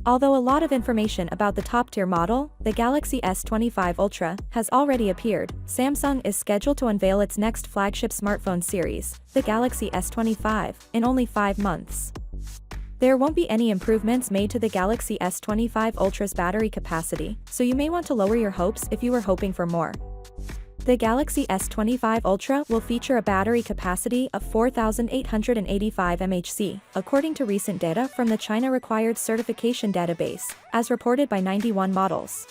Although a lot of information about the top-tier model, the Galaxy S25 Ultra, has already appeared, Samsung is scheduled to unveil its next flagship smartphone series, the Galaxy S25, in only 5 months. There won't be any improvements made to the Galaxy S25 Ultra's battery capacity, so you may want to lower your hopes if you were hoping for more. The Galaxy S25 Ultra will feature a battery capacity of 4,885 mAh, according to recent data from the China Required Certification Database, as reported by 91 models.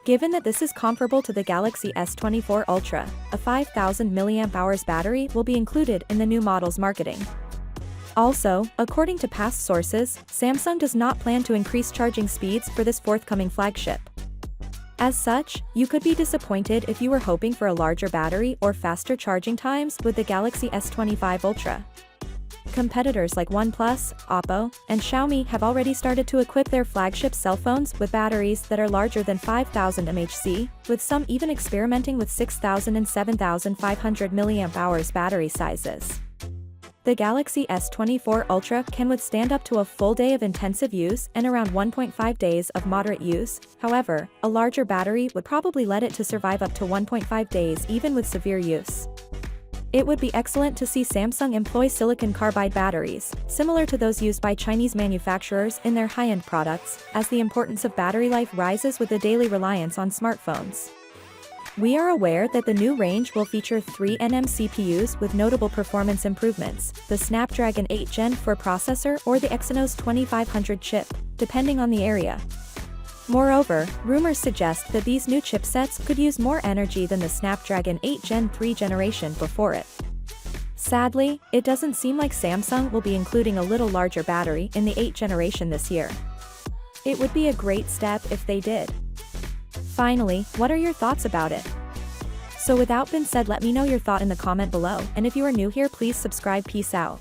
Given that this is comparable to the Galaxy S24 Ultra, a 5,000 mAh battery will be included in the new model's marketing. Also, according to past sources, Samsung does not plan to increase charging speeds for this forthcoming flagship. As such, you could be disappointed if you were hoping for a larger battery or faster charging times with the Galaxy S25 Ultra. Competitors like OnePlus, Oppo, and Xiaomi have already started to equip their flagship cell phones with batteries that are larger than 5,000 mAh, with some even experimenting with 6,000 and 7,500 mAh battery sizes. The Galaxy S24 Ultra can withstand up to a full day of intensive use and around 1.5 days of moderate use. However, a larger battery would probably let it to survive up to 1.5 days even with severe use. It would be excellent to see Samsung employ silicon carbide batteries, similar to those used by Chinese manufacturers in their high-end products, as the importance of battery life rises with the daily reliance on smartphones. We are aware that the new range will feature 3 nm CPUs with notable performance improvements, the Snapdragon 8 Gen 4 processor or the Exynos 2500 chip, depending on the area. Moreover, rumors suggest that these new chipsets could use more energy than the Snapdragon 8 Gen 3 generation before it. Sadly, it doesn't seem like Samsung will be including a little larger battery in the 8th generation this year. It would be a great step if they did. Finally, what are your thoughts about it? So without being said, let me know your thought in the comment below, and if you are new here, please subscribe. Peace out.